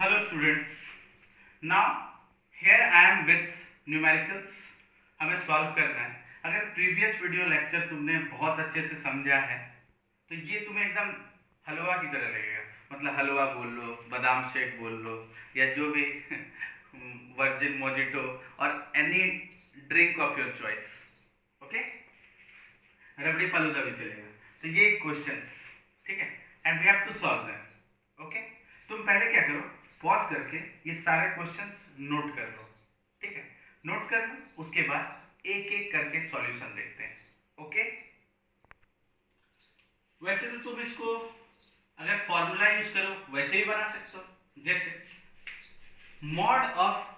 Hello students. Now here I am with numericals. हमें solve करना है. अगर प्रीवियस वीडियो लेक्चर तुमने बहुत अच्छे से समझा है तो ये तुम्हें एकदम हलवा की तरह लगेगा. मतलब हलवा बोल लो, बादाम शेक बोल लो, या जो भी वर्जिन मोजिटो और any drink of your choice. Okay, rabri falooda भी चलेगा. तो ये क्वेश्चंस, ठीक है, and we have to solve them. Okay, तुम पहले क्या करो, पॉज करके ये सारे क्वेश्चंस नोट कर लो. ठीक है, नोट कर लो, उसके बाद एक एक करके सॉल्यूशन देखते हैं. ओके, वैसे तो तुम इसको अगर फॉर्मूला यूज करो वैसे ही बना सकते हो. जैसे मॉड ऑफ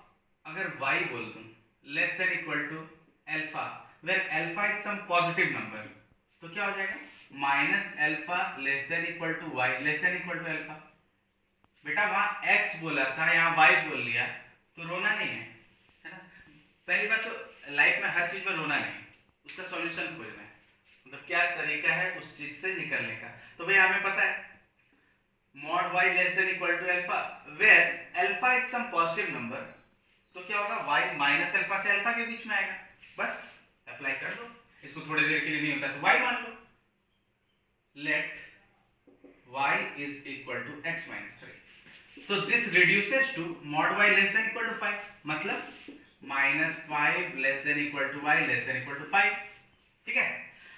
अगर y बोल दूं less than equal to alpha, where alpha is some positive number, तो क्या हो जाएगा minus alpha less than equal to y less than equal to alpha. बेटा वहां x बोला था, यहाँ y बोल लिया, तो रोना नहीं है ना. पहली बात तो लाइफ में हर चीज में रोना नहीं, उसका सॉल्यूशन खोजना है. मतलब क्या तरीका है उस चीज से निकलने का. तो भैया हमें पता है mod y less than equal to alpha, where alpha is some positive number, तो क्या होगा y माइनस अल्फा से अल्फा के बीच में आएगा. बस अप्लाई कर दो. इसको थोड़ी देर के लिए नहीं होता तो y मान लो. Let y is equal to x minus 3. So this reduces to mod y less than equal to 5. मतलब minus 5 less than equal to y less than equal to 5. ठीक है.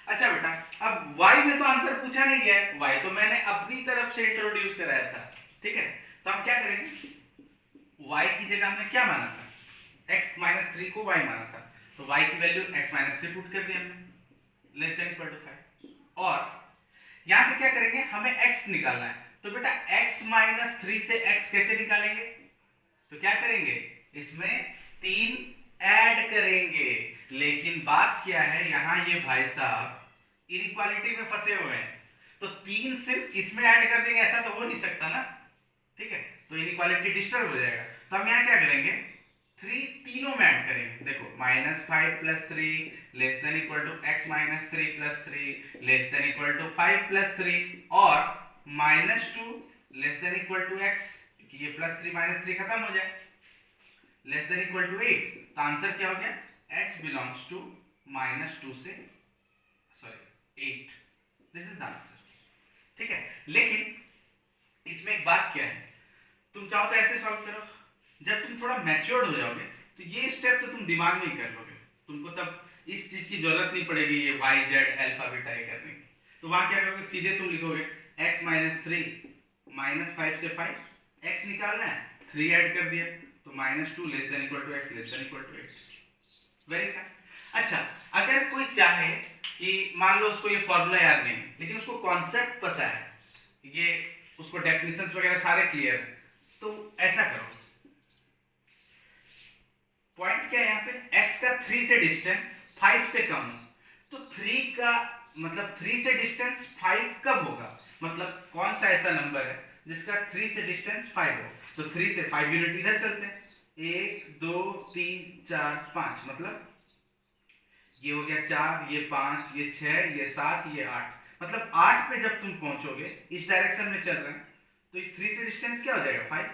अच्छा बेटा, अब y में तो आंसर पूछा नहीं गया है, y तो मैंने अपनी तरफ से इंट्रोड्यूस कराया था. ठीक है, तो हम क्या करेंगे, y की जगह हमने क्या माना था, x minus 3 को y माना था, तो y की वैल्यू x minus 3 पुट कर दिया हमने लेस देन इक्वल टू 5. और यहां से क्या करेंगे, हमें x निकालना है. तो बेटा x माइनस 3 से x कैसे निकालेंगे, तो क्या करेंगे, इसमें 3 ऐड करेंगे. लेकिन बात क्या है, यहां ये भाई साहब इनइक्वालिटी में फंसे हुए हैं, तो 3 सिर्फ इसमें ऐड कर देंगे ऐसा तो हो नहीं सकता ना. ठीक है, तो इनइक्वालिटी डिस्टर्ब हो जाएगा. तो हम यहां क्या करेंगे, 3 तीनों में ऐड करेंगे. देखो minus 5 plus 3 less than equal to x minus 3 plus 3 less than equal to 5 plus 3 और minus 2 less than equal to x, क्योंकि ये प्लस 3 माइनस 3 खत्म हो जाए, लेस देन इक्वल टू 8. तो आंसर क्या हो गया, x बिलोंग्स टू माइनस 2 से sorry 8. This is the answer. ठीक है, लेकिन इसमें एक बात क्या है, तुम चाहो तो ऐसे सॉल्व करो. जब तुम थोड़ा मैच्योर्ड हो जाओगे तो ये स्टेप तो तुम दिमाग में ही कर लोगे. तुमको तब इस चीज की जरूरत नहीं पड़ेगी ये y z अल्फा बीटा करने की. तो वहां क्या करोगे, सीधे तुम लिखोगे x माइनस 3 माइनस 5 से 5, x निकालना है, 3 ऐड कर दिया, तो minus 2 less than equal to x less than equal to 8. Very fine. अच्छा, अगर कोई चाहे कि मान लो उसको ये फॉर्मूला याद नहीं लेकिन उसको कॉन्सेप्ट पता है, ये उसको डेफिनेशंस वगैरह सारे क्लियर है, तो ऐसा करो. पॉइंट क्या है यहाँ पे, x का 3 से डिस्टेंस 5 से कम हो, तो 3 का मतलब 3 से डिस्टेंस 5 कब होगा, मतलब कौन सा ऐसा नंबर है जिसका 3 से डिस्टेंस 5 हो. तो 3 से 5 यूनिट इधर चलते हैं, 1 2 3 4 5, मतलब ये हो गया 4, ये 5, ये 6, ये 7, ये 8, मतलब 8 पे जब तुम पहुंचोगे, इस डायरेक्शन में चल रहे हैं, तो ये 3 से डिस्टेंस क्या हो जाएगा 5.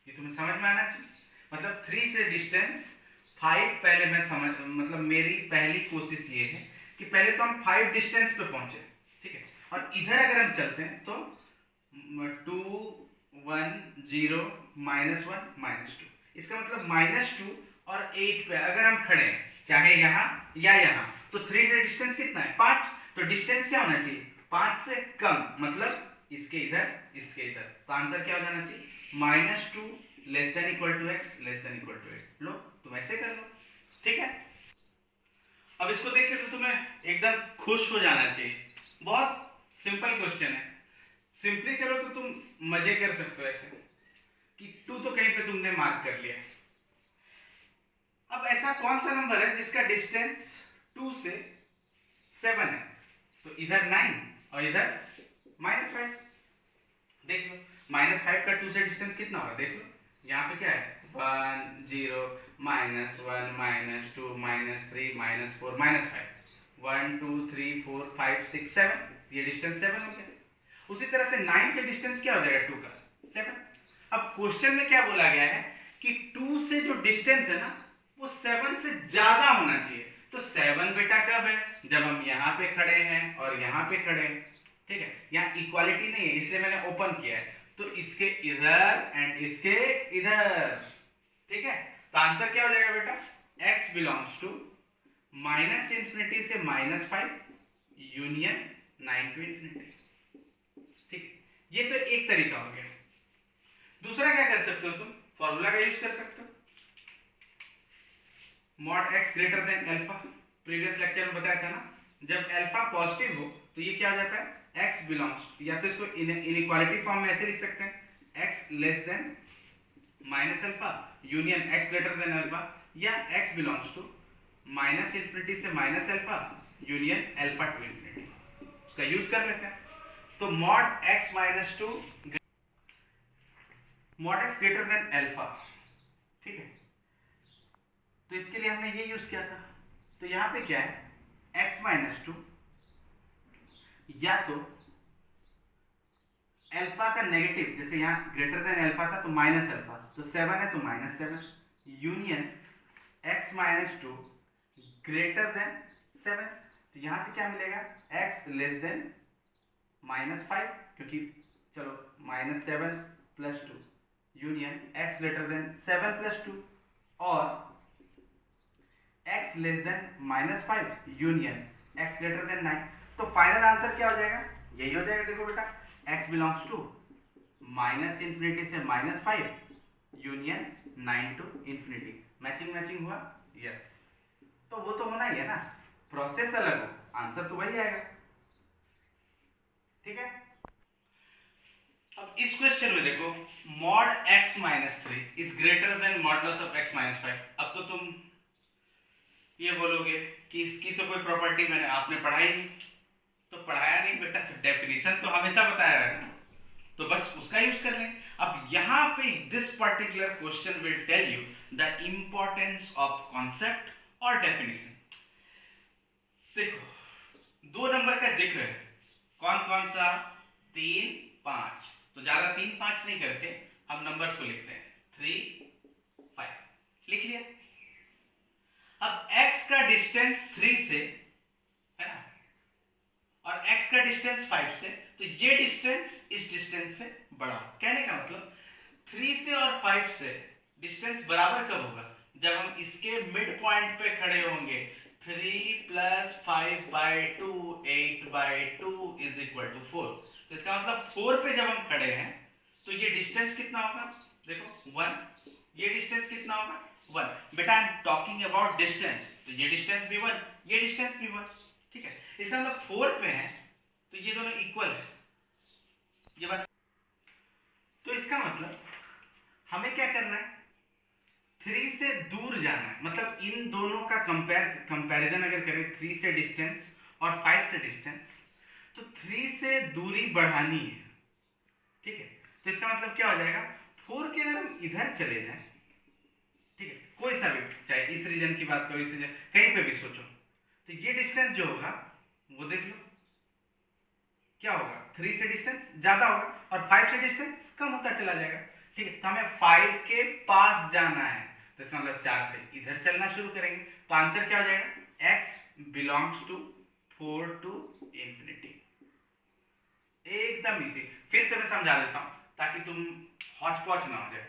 ये तुम्हें समझ में आना चाहिए. मतलब 3 से डिस्टेंस 5 पहले मैं समझ, मतलब मेरी पहली कोशिश ये है कि पहले तो हम 5 डिस्टेंस पे पहुंचे. ठीक है, और इधर अगर हम चलते हैं तो 2 1 0 -1 -2, इसका मतलब -2 और 8 पे अगर हम खड़े हैं, चाहे यहाँ या यहाँ, तो 3 से डिस्टेंस कितना है 5. तो डिस्टेंस क्या होना चाहिए 5 से कम, मतलब इसके इधर इसके इधर. तो आंसर क्या हो जाना चाहिए -2 less than equal to x less than equal to 8. लो तुम ऐसे कर लो. ठीक है, अब इसको देख के तो तुम्हें एकदम खुश हो जाना चाहिए. बहुत सिंपल क्वेश्चन है. सिंपली चलो तो तुम मजे कर सकते हो ऐसे कि 2 तो कहीं पे तुमने मार्क कर लिया. अब ऐसा कौन सा नंबर है जिसका डिस्टेंस 2 से 7 है, तो इधर 9 और इधर -5. देख लो -5 का 2 से डिस्टेंस कितना होगा, देख लो यहाँ पे क्या है 1 0 -1 -2 -3 -4 -5, 1 2 3 4 5 6 7, ये डिस्टेंस 7 हो गया. उसी तरह से 9 से डिस्टेंस क्या हो जाएगा 2 का 7. अब क्वेश्चन में क्या बोला गया है कि 2 से जो डिस्टेंस है ना वो 7 से ज्यादा होना चाहिए। तो 7 बेटा कब है, जब हम यहाँ पे खड़े हैं और यहाँ पे खड़े हैं, ठीक है। यहाँ इक्वालिटी नहीं है इसलिए मैंने ओपन किया है, तो इसके इधर एंड इसके इधर, ठीक है। तो आंसर क्या हो जाएगा बेटा, x बिलोंग्स टू -∞ से -5 यूनियन 9 to ∞, ठीक है। ये तो एक तरीका हो गया। दूसरा क्या कर सकते हो तुम, फॉर्मूला का यूज कर सकते हो, mod x greater than alpha. Previous lecture में बताया था ना, जब अल्फा पॉजिटिव हो तो ये क्या हो जाता है, x बिलोंग्स, या तो इसको इनइक्वालिटी फॉर्म में ऐसे लिख सकते हैं, x less then minus alpha union x greater than alpha, या x बिलोंग्स टू -∞ से -अल्फा यूनियन अल्फा टू ∞, उसका यूज कर लेते हैं। तो mod x minus two mod x greater than alpha, ठीक है। तो इसके लिए हमने ये यूज किया था। तो यहां पे क्या है, x माइनस टू या तो अल्फा का नेगेटिव, जैसे यहाँ ग्रेटर देन अल्फा था तो माइनस अल्फा, तो 7 है तो -7 union x minus two greater than 7। तो यहां से क्या मिलेगा, x लेस देन -5, क्योंकि चलो -7 plus 2 union x greater than 7 plus 2, और x less then -5 union x greater than 9। तो फाइनल आंसर क्या हो जाएगा, यही हो जाएगा। देखो बेटा, x बिलोंग्स टू -∞ से -5 यूनियन 9 to ∞। मैचिंग हुआ, यस। तो वो तो होना ही है ना, प्रोसेस अलग हो, आंसर तो वही आएगा, ठीक है। अब इस क्वेश्चन में देखो, mod x minus 3 is greater then modulus of x minus 5। अब तो तुम ये बोलोगे कि इसकी तो कोई प्रॉपर्टी मैंने आपने पढ़ाई नहीं, तो पढ़ाया नहीं बेटा, तो डेफिनेशन तो हमेशा बताया है ना, तो बस उसका यूज कर लें। अब यहां पे this particular question will tell you the importance of concept और डेफिनेशन। देखो 2 नंबर का जिक्र है, कौन कौन सा, 3 5, तो ज्यादा 3 5 नहीं करके हम नंबर्स को लिखते हैं, 3 5 लिख लिया। अब x का डिस्टेंस 3 से है ना, और x का डिस्टेंस 5 से, तो ये डिस्टेंस इस डिस्टेंस से बड़ा हो। कहने का मतलब 3 से और 5 से डिस्टेंस बराबर कब होगा, जब हम इसके मिड पॉइंट पे खड़े होंगे। 3 + 5/2 8/2 = 4। तो इसका मतलब 4 पे जब हम खड़े हैं तो ये डिस्टेंस कितना होगा, देखो 1, ये डिस्टेंस कितना होगा 1। बेटा I am talking about distance, तो ये डिस्टेंस भी 1, ये डिस्टेंस भी 1, ठीक है। इसका मतलब 4 पे है तो ये दोनों इक्वल है, ये बात। तो इसका मतलब हमें क्या करना है, 3 से दूर जाना है, मतलब इन दोनों का कंपैरिजन अगर करें, 3 से डिस्टेंस और 5 से डिस्टेंस, तो 3 से दूरी बढ़ानी है, ठीक है। तो इसका मतलब क्या हो जाएगा, 4 के अगर हम इधर चले जाएं, ठीक है, कोई सा भी, चाहे इस रीजन की बात करो, इस रीजन कहीं पे भी सोचो, तो ये डिस्टेंस जो होगा वो देख लो क्या होगा, 3 से डिस्टेंस ज्यादा होगा और 5 से डिस्टेंस कम होता चला जाएगा, ठीक है। तो हमें 5 के पास जाना है, तो इसका मतलब 4 से इधर चलना शुरू करेंगे, तो आंसर क्या हो जाएगा, x बिलोंग्स टू 4 to ∞। एकदम इजी। फिर से मैं समझा देता हूं ताकि तुम हौच-पौच ना हो जाए।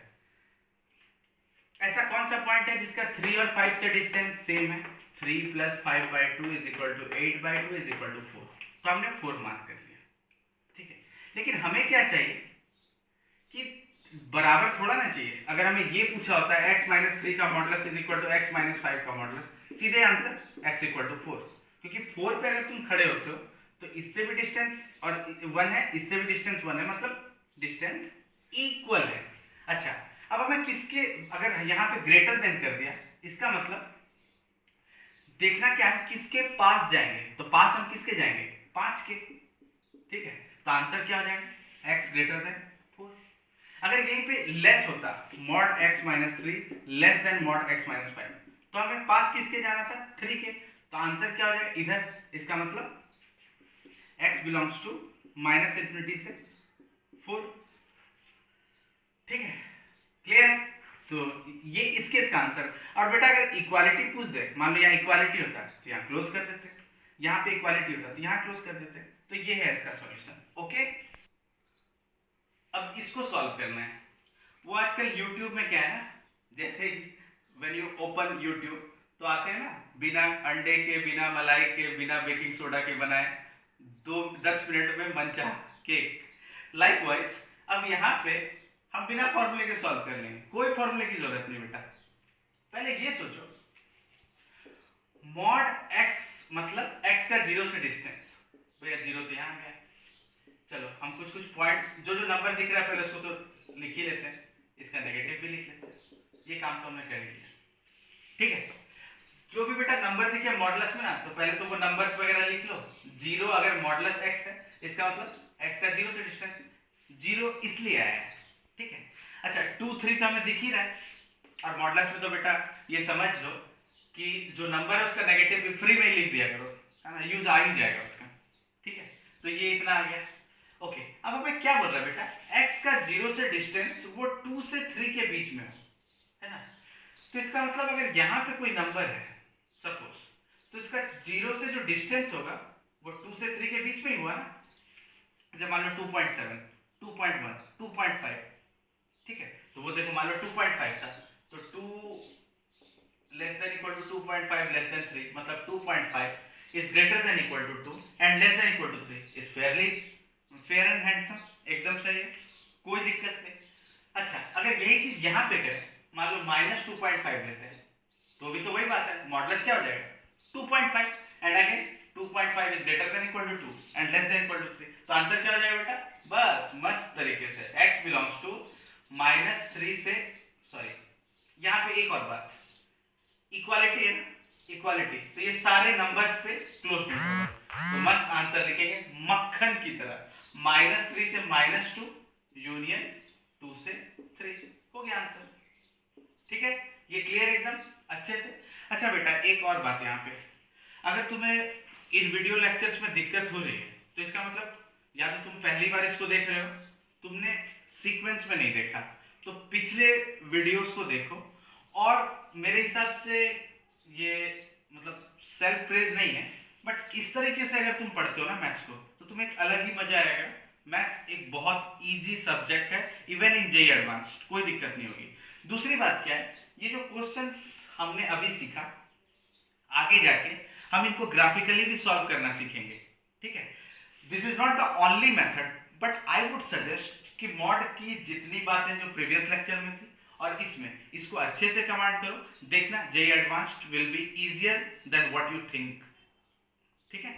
ऐसा कौन सा पॉइंट है जिसका 3 और 5 से डिस्टेंस सेम है, 3 + 5/2 = 8/2 = 4, तो हमने 4 मार्क कर लिया, ठीक है। लेकिन हमें क्या चाहिए कि बराबर थोड़ा ना चाहिए। अगर हमें ये पूछा होता है x - 3 का मॉडुलस = x - 5 का मॉडुलस, सीधे आंसर x = 4, क्योंकि 4 पे अगर तुम खड़े होते हो तो इससे भी डिस्टेंस और 1 है, इससे भी डिस्टेंस 1 है, मतलब डिस्टेंस इक्वल है। अच्छा, अब हमें किसके, अगर यहाँ पे ग्रेटर देन कर दिया, इसका मतलब देखना क्या है, किसके पास जाएंगे, तो पास हम किसके जाएंगे, 5 के, ठीक है। तो आंसर क्या हो जाएगा, x ग्रेटर देन 4। अगर यहीं पे लेस होता, mod x - 3 less then mod x - 5, तो हमें पास किसके जाना था, 3 के, तो आंसर क्या हो जाएगा इधर। इसका मतलब x बिलोंग्स टू -∞ से 4, ठीक है। तो ये इस केस का आंसर। और बेटा अगर इक्वालिटी पूछ दे, मान लो यहाँ इक्वालिटी होता तो यहाँ क्लोज कर देते, यहाँ पे इक्वालिटी होता तो यहाँ क्लोज कर देते। तो ये है इसका सॉल्यूशन। ओके, अब इसको सॉल्व करना है। वो आजकल YouTube में क्या है ना, जैसे व्हेन यू ओपन YouTube तो आते हैं ना, बिना अंडे के, बिना मलाई के, बिना बेकिंग सोडा के बनाए 10 मिनट में मनचाहा केक। लाइकवाइज अब यहाँ पे हम बिना फॉर्मूले के सॉल्व कर लेंगे, कोई फॉर्मूले की जरूरत नहीं बेटा। पहले ये सोचो, मॉड x मतलब x का 0 से डिस्टेंस, भैया 0 तो यहाँ गया। चलो हम कुछ कुछ पॉइंट्स, जो जो नंबर दिख रहा है पहले उसको तो लिख ही लेते हैं, इसका नेगेटिव भी लिख लेते हैं। ये काम तो हमने कर लिया, ठीक है। जो भी बेटा नंबर दिखे मॉडुलस में ना, तो पहले तो वो नंबर्स वगैरह लिख लो। 0 अगर मॉडुलस x है, इसका मतलब x का 0 से डिस्टेंस 0 इसलिए आया है, ठीक है। अच्छा 2 3 तो हमें दिख ही रहा है, और मॉडुलस में तो बेटा ये समझ लो कि जो नंबर है उसका नेगेटिव भी फ्री में ही लिख दिया करो, है ना, यूज आ ही जाएगा उसका, ठीक है। तो ये इतना आ गया। ओके, अब हमें क्या बोल रहा है बेटा, x का 0 से डिस्टेंस वो 2 से 3 के बीच में हो, है ना। तो इसका मतलब अगर यहाँ पे कोई नंबर है सपोज, तो इसका 0 से जो डिस्टेंस होगा वो 2 से 3 के बीच में ही हुआ ना। जैसे मान लो 2.7, 2.1, 2.5, ठीक है। तो वो देखो मान लो 2.5 था, तो 2 less than equal to 2.5 less than 3, मतलब 2.5 is greater than equal to 2 and less than equal to 3 is fair and handsome, एकदम सही है, कोई दिक्कत नहीं। अच्छा अगर यही चीज यहाँ पे करें, मान लो -2.5 लेते हैं, तो भी तो वही बात है, मॉडुलस क्या हो जाएगा 2.5 and again 2.5 is greater than equal to 2 and less than equal to 3। तो आंसर क्या हो जाएगा बेटा, बस मस्त तरीके से x बिलोंग्स टू -3 से, सॉरी यहाँ पे एक और बात, इक्वालिटी है ना, इक्वालिटी, तो ये सारे नंबर्स पे क्लोज नहीं होगा, तो मस्त आंसर लिखेंगे मक्खन की तरह, -3 से -2 यूनियन 2 से 3, हो गया आंसर, ठीक है। ये क्लियर एकदम अच्छे से। अच्छा बेटा एक और बात यहाँ पे, अगर तुम्हें इन वीडियो लेक्चर्स में दिक्कत हो रही है तो इसका मतलब या तो तुम पहली बार इसको देख रहे हो, तुमने सीक्वेंस में नहीं देखा, तो पिछले वीडियोस को देखो। और मेरे हिसाब से ये मतलब सेल्फ प्रेज नहीं है, बट इस तरीके से अगर तुम पढ़ते हो ना मैथ्स को, तो तुम्हें एक अलग ही मजा आएगा। मैथ्स एक बहुत इजी सब्जेक्ट है, इवन इन जेईई एडवांस्ड कोई दिक्कत नहीं होगी। दूसरी बात क्या है, ये जो क्वेश्चंस हमने अभी सीखा, आगे जाके हम इनको ग्राफिकली भी सॉल्व करना सीखेंगे, ठीक है। This is not the only method, but I would suggest कि मॉड की जितनी बातें जो प्रीवियस लेक्चर में थी और इसमें, इसको अच्छे से कमांड करो, देखना JEE advanced will be easier than what you think, ठीक है।